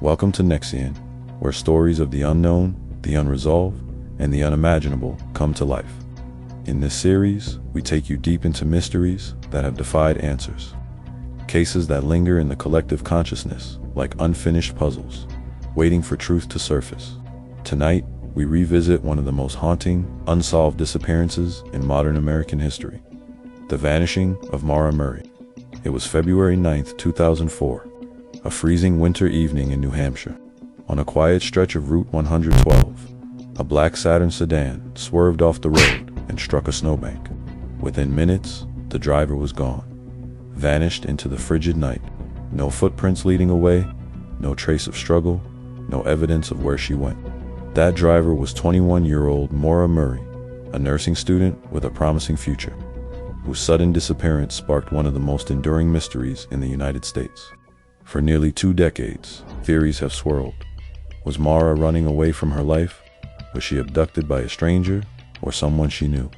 Welcome to NEXION, where stories of the unknown, the unresolved, and the unimaginable come to life. In this series, we take you deep into mysteries that have defied answers. Cases that linger in the collective consciousness like unfinished puzzles, waiting for truth to surface. Tonight, we revisit one of the most haunting, unsolved disappearances in modern American history. The vanishing of Maura Murray. It was February 9th, 2004, a freezing winter evening in New Hampshire. On a quiet stretch of Route 112, a black Saturn sedan swerved off the road and struck a snowbank. Within minutes, the driver was gone, vanished into the frigid night. No footprints leading away, no trace of struggle, no evidence of where she went. That driver was 21-year-old Maura Murray, a nursing student with a promising future, whose sudden disappearance sparked one of the most enduring mysteries in the United States. For nearly 2 decades, theories have swirled. Was Maura running away from her life? Was she abducted by a stranger or someone she knew?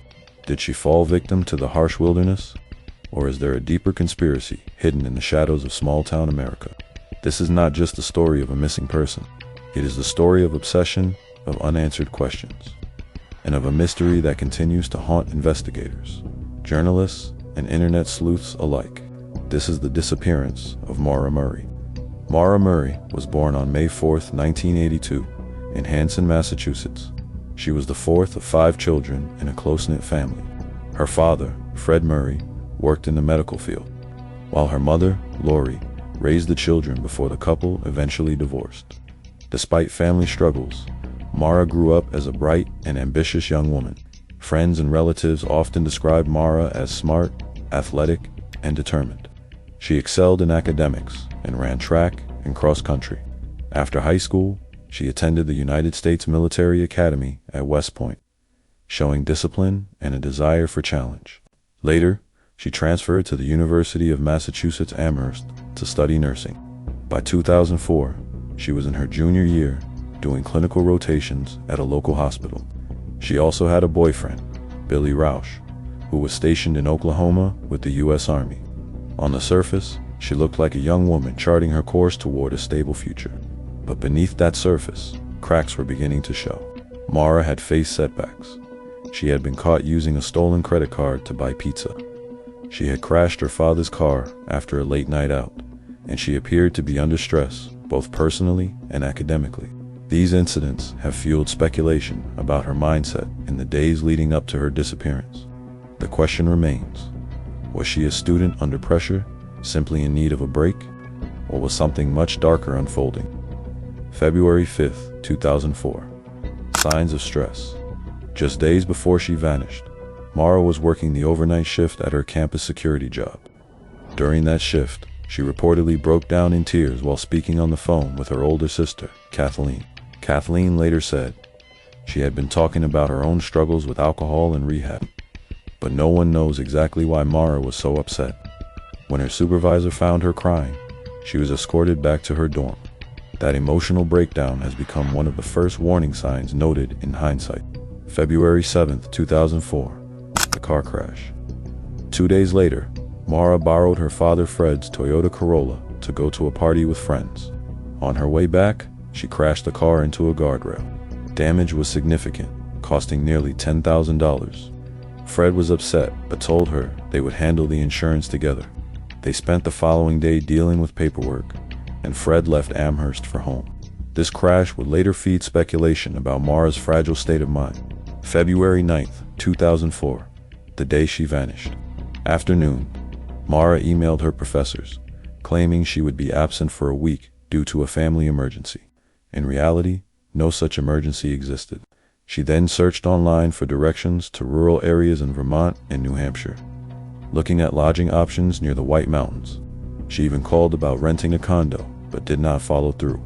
Did she fall victim to the harsh wilderness? Or is there a deeper conspiracy hidden in the shadows of small-town America? This is not just the story of a missing person. It is the story of obsession, of unanswered questions, and of a mystery that continues to haunt investigators, journalists, and internet sleuths alike. This is the disappearance of Maura Murray. Maura Murray was born on May 4, 1982, in Hanson, Massachusetts. She was the fourth of 5 children in a close-knit family. Her father, Fred Murray, worked in the medical field, while her mother, Lori, raised the children before the couple eventually divorced. Despite family struggles, Maura grew up as a bright and ambitious young woman. Friends and relatives often described Maura as smart, athletic, and determined. She excelled in academics and ran track and cross-country. After high school, she attended the United States Military Academy at West Point, showing discipline and a desire for challenge. Later, she transferred to the University of Massachusetts Amherst to study nursing. By 2004, she was in her junior year doing clinical rotations at a local hospital. She also had a boyfriend, Billy Rausch, who was stationed in Oklahoma with the U.S. Army. On the surface, she looked like a young woman charting her course toward a stable future. But beneath that surface, cracks were beginning to show. Maura had faced setbacks. She had been caught using a stolen credit card to buy pizza. She had crashed her father's car after a late night out, and she appeared to be under stress, both personally and academically. These incidents have fueled speculation about her mindset in the days leading up to her disappearance. The question remains, was she a student under pressure, simply in need of a break, or was something much darker unfolding? February 5th, 2004. Signs of stress. Just days before she vanished, Maura was working the overnight shift at her campus security job. During that shift, she reportedly broke down in tears while speaking on the phone with her older sister, Kathleen. Kathleen later said she had been talking about her own struggles with alcohol and rehab, but no one knows exactly why Maura was so upset. When her supervisor found her crying, she was escorted back to her dorm. That emotional breakdown has become one of the first warning signs noted in hindsight. February 7th, 2004, the car crash. 2 days later, Maura borrowed her father Fred's Toyota Corolla to go to a party with friends. On her way back, she crashed the car into a guardrail. Damage was significant, costing nearly $10,000. Fred was upset, but told her they would handle the insurance together. They spent the following day dealing with paperwork, and Fred left Amherst for home. This crash would later feed speculation about Maura's fragile state of mind. February 9th, 2004, the day she vanished. Afternoon, Maura emailed her professors, claiming she would be absent for a week due to a family emergency. In reality, no such emergency existed. She then searched online for directions to rural areas in Vermont and New Hampshire, looking at lodging options near the White Mountains. She even called about renting a condo, but did not follow through.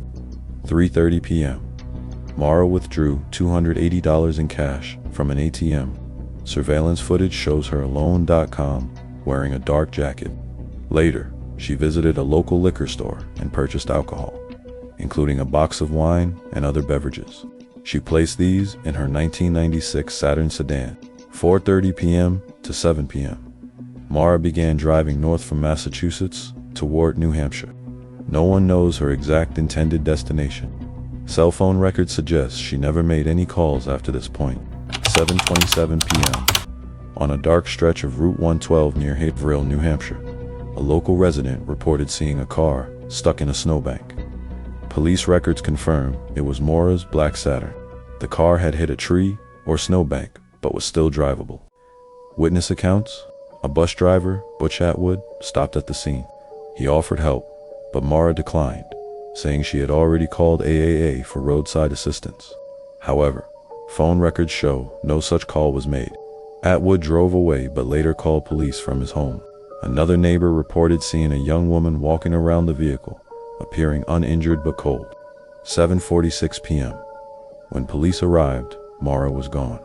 3:30 p.m. Maura withdrew $280 in cash from an ATM. Surveillance footage shows her alone, wearing a dark jacket. Later, she visited a local liquor store and purchased alcohol, including a box of wine and other beverages. She placed these in her 1996 Saturn sedan. 4:30 p.m. to 7 p.m. Maura began driving north from Massachusetts toward New Hampshire. No one knows her exact intended destination. Cell phone records suggest she never made any calls after this point. 7:27 p.m. On a dark stretch of Route 112 near Haverhill, New Hampshire, a local resident reported seeing a car stuck in a snowbank. Police records confirm it was Maura's black Saturn. The car had hit a tree or snowbank, but was still drivable. Witness accounts: a bus driver, Butch Atwood, stopped at the scene. He offered help, but Maura declined, saying she had already called AAA for roadside assistance. However, phone records show no such call was made. Atwood drove away but later called police from his home. Another neighbor reported seeing a young woman walking around the vehicle, appearing uninjured but cold. 7:46 p.m. When police arrived, Maura was gone.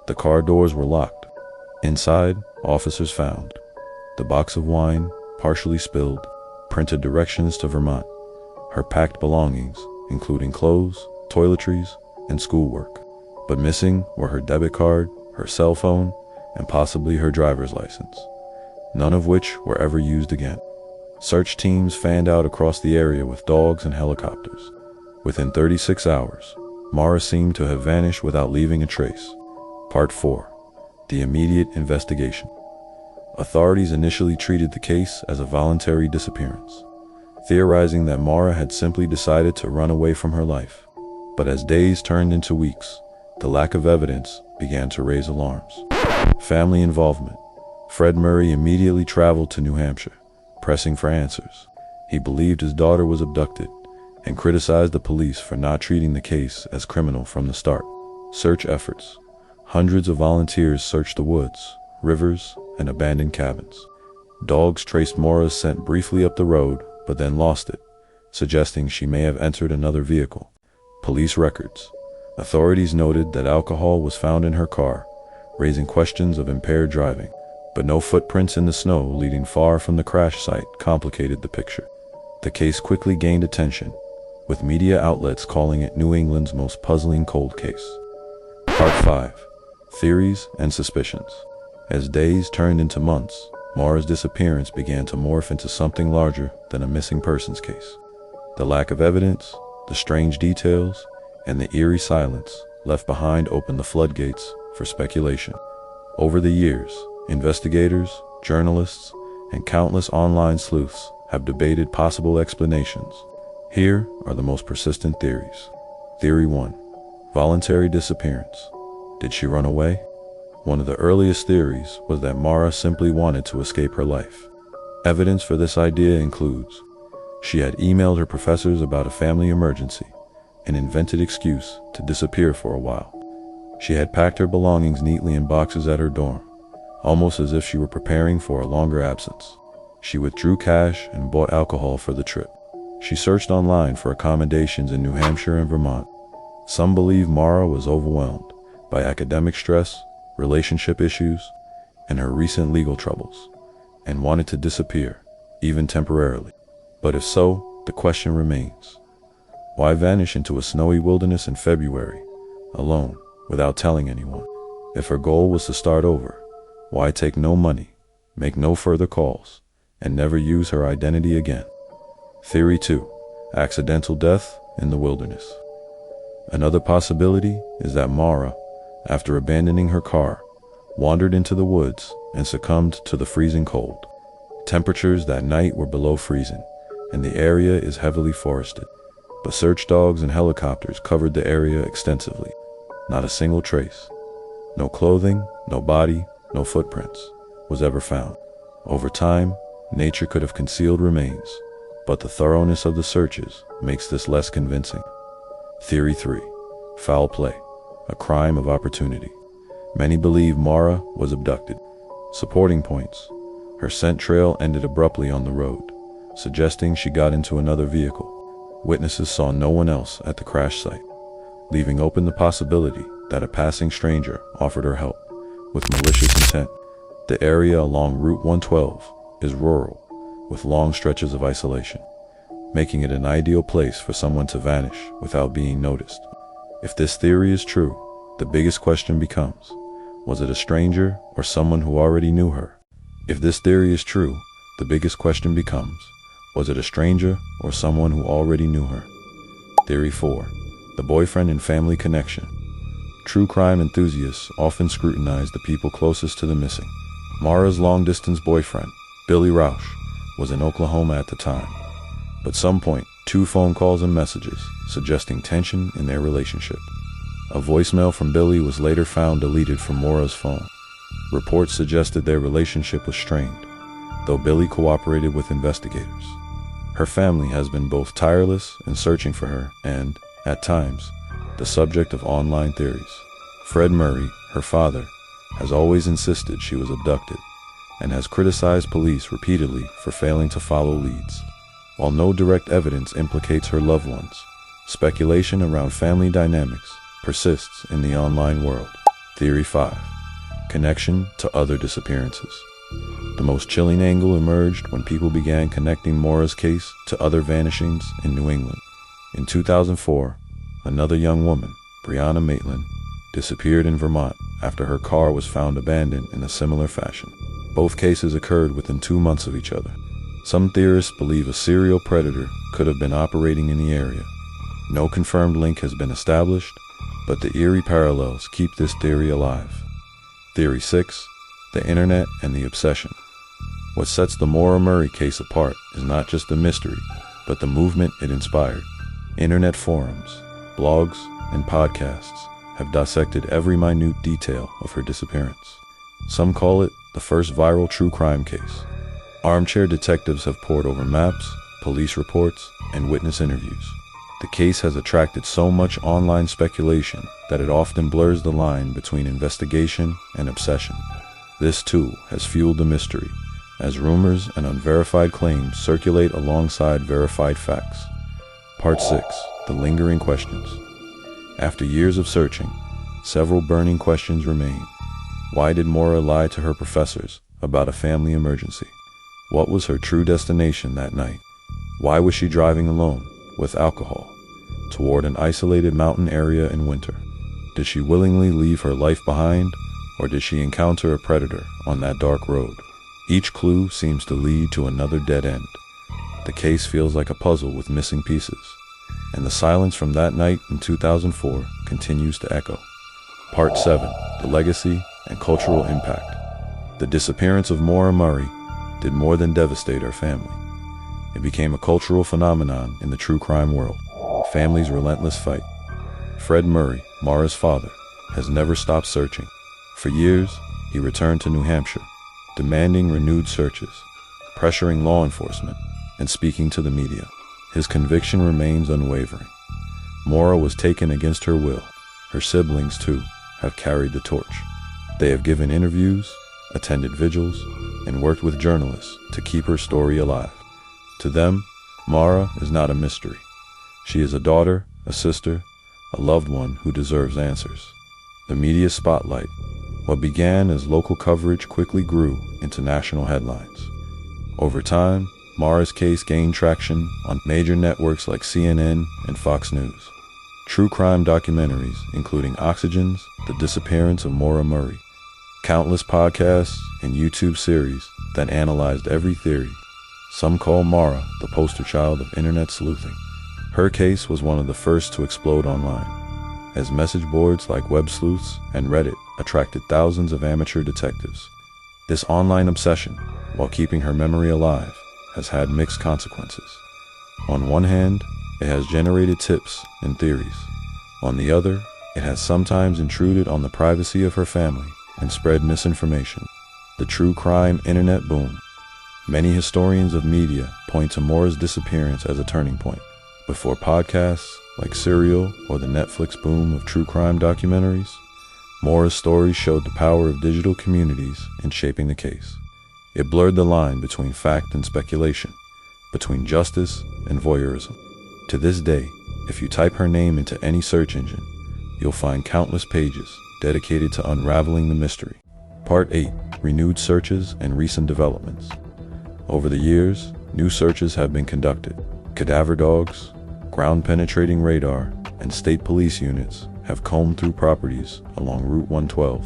The car doors were locked. Inside, officers found the box of wine, partially spilled, printed directions to Vermont, her packed belongings, including clothes, toiletries, and schoolwork. But missing were her debit card, her cell phone, and possibly her driver's license, none of which were ever used again. Search teams fanned out across the area with dogs and helicopters. Within 36 hours, Maura seemed to have vanished without leaving a trace. Part 4. The immediate investigation. Authorities initially treated the case as a voluntary disappearance, theorizing that Maura had simply decided to run away from her life. But as days turned into weeks, the lack of evidence began to raise alarms. Family involvement. Fred Murray immediately traveled to New Hampshire, pressing for answers. He believed his daughter was abducted and criticized the police for not treating the case as criminal from the start. Search efforts. Hundreds of volunteers searched the woods, rivers, and abandoned cabins. Dogs traced Maura's scent briefly up the road, but then lost it, suggesting she may have entered another vehicle. Police records. Authorities noted that alcohol was found in her car, raising questions of impaired driving, but no footprints in the snow leading far from the crash site complicated the picture. The case quickly gained attention, with media outlets calling it New England's most puzzling cold case. Part 5. Theories and suspicions. As days turned into months, Maura's disappearance began to morph into something larger than a missing persons case. The lack of evidence, the strange details, and the eerie silence left behind opened the floodgates for speculation. Over the years, investigators, journalists, and countless online sleuths have debated possible explanations. Here are the most persistent theories. Theory 1. Voluntary disappearance. Did she run away? One of the earliest theories was that Maura simply wanted to escape her life. Evidence for this idea includes: she had emailed her professors about a family emergency, an invented excuse to disappear for a while. She had packed her belongings neatly in boxes at her dorm, almost as if she were preparing for a longer absence. She withdrew cash and bought alcohol for the trip. She searched online for accommodations in New Hampshire and Vermont. Some believe Maura was overwhelmed by academic stress, relationship issues, and her recent legal troubles, and wanted to disappear, even temporarily. But if so, the question remains: why vanish into a snowy wilderness in February, alone, without telling anyone? If her goal was to start over, why take no money, make no further calls, and never use her identity again? Theory 2. Accidental death in the wilderness. Another possibility is that Maura, after abandoning her car, wandered into the woods and succumbed to the freezing cold. Temperatures that night were below freezing, and the area is heavily forested. But search dogs and helicopters covered the area extensively. Not a single trace. No clothing, no body, no footprints was ever found. Over time, nature could have concealed remains, but the thoroughness of the searches makes this less convincing. Theory 3. Foul play. A crime of opportunity. Many believe Maura was abducted. Supporting points. Her scent trail ended abruptly on the road, suggesting she got into another vehicle. Witnesses saw no one else at the crash site, leaving open the possibility that a passing stranger offered her help with malicious intent. The area along Route 112 is rural, with long stretches of isolation, making it an ideal place for someone to vanish without being noticed. If this theory is true, the biggest question becomes: was it a stranger or someone who already knew her? If this theory is true, the biggest question becomes: Was it a stranger or someone who already knew her? Theory 4. The boyfriend and family connection. True crime enthusiasts often scrutinize the people closest to the missing. Maura's long-distance boyfriend, Billy Rausch, was in Oklahoma at the time. But some point, 2 phone calls and messages suggesting tension in their relationship. A voicemail from Billy was later found deleted from Maura's phone. Reports suggested their relationship was strained, though Billy cooperated with investigators. Her family has been both tireless in searching for her and, at times, the subject of online theories. Fred Murray, her father, has always insisted she was abducted and has criticized police repeatedly for failing to follow leads. While no direct evidence implicates her loved ones, speculation around family dynamics persists in the online world. Theory 5. Connection to other disappearances. The most chilling angle emerged when people began connecting Maura's case to other vanishings in New England. In 2004, another young woman, Brianna Maitland, disappeared in Vermont after her car was found abandoned in a similar fashion. Both cases occurred within 2 months of each other. Some theorists believe a serial predator could have been operating in the area. No confirmed link has been established, but the eerie parallels keep this theory alive. Theory 6. The Internet and the Obsession. What sets the Maura Murray case apart is not just the mystery, but the movement it inspired. Internet forums, blogs, and podcasts have dissected every minute detail of her disappearance. Some call it the first viral true crime case. Armchair detectives have pored over maps, police reports, and witness interviews. The case has attracted so much online speculation that it often blurs the line between investigation and obsession. This too has fueled the mystery, as rumors and unverified claims circulate alongside verified facts. Part 6. The Lingering Questions. After years of searching, several burning questions remain. Why did Maura lie to her professors about a family emergency? What was her true destination that night? Why was she driving alone, with alcohol, toward an isolated mountain area in winter? Did she willingly leave her life behind, or did she encounter a predator on that dark road? Each clue seems to lead to another dead end. The case feels like a puzzle with missing pieces, and the silence from that night in 2004 continues to echo. Part 7. The Legacy and Cultural Impact. The disappearance of Maura Murray did more than devastate her family. It became a cultural phenomenon in the true crime world. Family's relentless fight. Fred Murray, Maura's father, has never stopped searching. For years, he returned to New Hampshire, demanding renewed searches, pressuring law enforcement, and speaking to the media. His conviction remains unwavering. Maura was taken against her will. Her siblings, too, have carried the torch. They have given interviews, attended vigils, and worked with journalists to keep her story alive. To them, Maura is not a mystery. She is a daughter, a sister, a loved one who deserves answers. The media spotlight, what began as local coverage, quickly grew into national headlines. Over time, Maura's case gained traction on major networks like CNN and Fox News. True crime documentaries, including Oxygen's The Disappearance of Maura Murray, countless podcasts and YouTube series that analyzed every theory. Some call Maura the poster child of internet sleuthing. Her case was one of the first to explode online, as message boards like Web Sleuths and Reddit attracted thousands of amateur detectives. This online obsession, while keeping her memory alive, has had mixed consequences. On one hand, it has generated tips and theories. On the other, it has sometimes intruded on the privacy of her family and spread misinformation. The true crime internet boom. Many historians of media point to Maura's disappearance as a turning point. Before podcasts like Serial or the Netflix boom of true crime documentaries, Maura's story showed the power of digital communities in shaping the case. It blurred the line between fact and speculation, between justice and voyeurism. To this day, if you type her name into any search engine, you'll find countless pages dedicated to unraveling the mystery. Part 8. Renewed searches and recent developments. Over the years, new searches have been conducted. Cadaver dogs, ground-penetrating radar, and state police units have combed through properties along Route 112.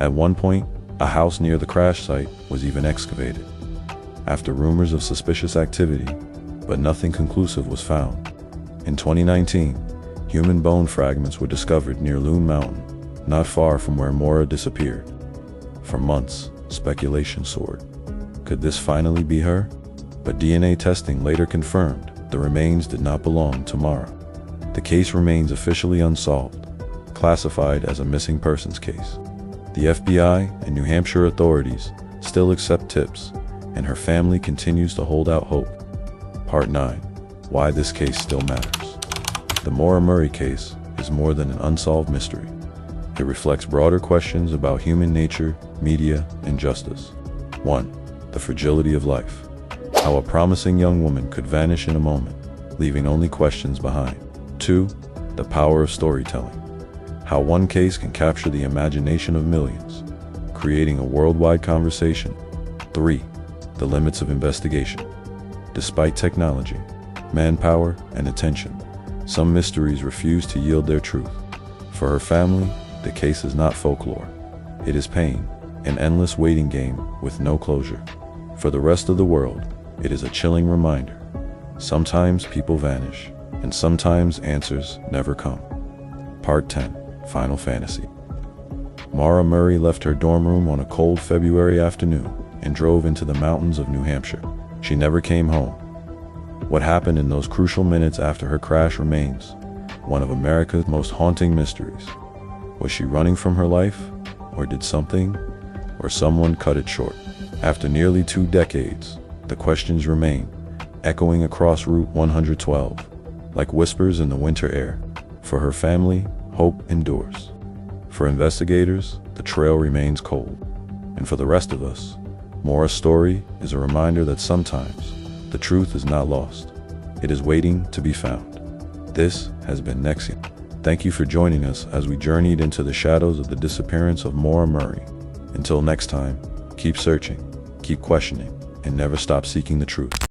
At one point, a house near the crash site was even excavated. After rumors of suspicious activity, but nothing conclusive was found. In 2019, human bone fragments were discovered near Loon Mountain, not far from where Maura disappeared. For months, speculation soared. Could this finally be her? But DNA testing later confirmed the remains did not belong to Maura. The case remains officially unsolved, classified as a missing persons case. The FBI and New Hampshire authorities still accept tips, and her family continues to hold out hope. Part 9. Why this case still matters. The Maura Murray case is more than an unsolved mystery. It reflects broader questions about human nature, media, and justice. 1. The fragility of life. How a promising young woman could vanish in a moment, leaving only questions behind. 2. The power of storytelling. How one case can capture the imagination of millions, creating a worldwide conversation. 3. The limits of investigation. Despite technology, manpower, and attention, some mysteries refuse to yield their truth. For her family, the case is not folklore. It is pain, an endless waiting game with no closure. For the rest of the world, it is a chilling reminder. Sometimes people vanish, and sometimes answers never come. Part 10. Final Fantasy. Maura Murray left her dorm room on a cold February afternoon and drove into the mountains of New Hampshire. She never came home. What happened in those crucial minutes after her crash remains one of America's most haunting mysteries. Was she running from her life, or did something or someone cut it short? After nearly 2 decades, the questions remain, echoing across Route 112, like whispers in the winter air. For her family, hope endures. For investigators, the trail remains cold. And for the rest of us, Maura's story is a reminder that sometimes the truth is not lost. It is waiting to be found. This has been NEXION. Thank you for joining us as we journeyed into the shadows of the disappearance of Maura Murray. Until next time, keep searching, keep questioning, and never stop seeking the truth.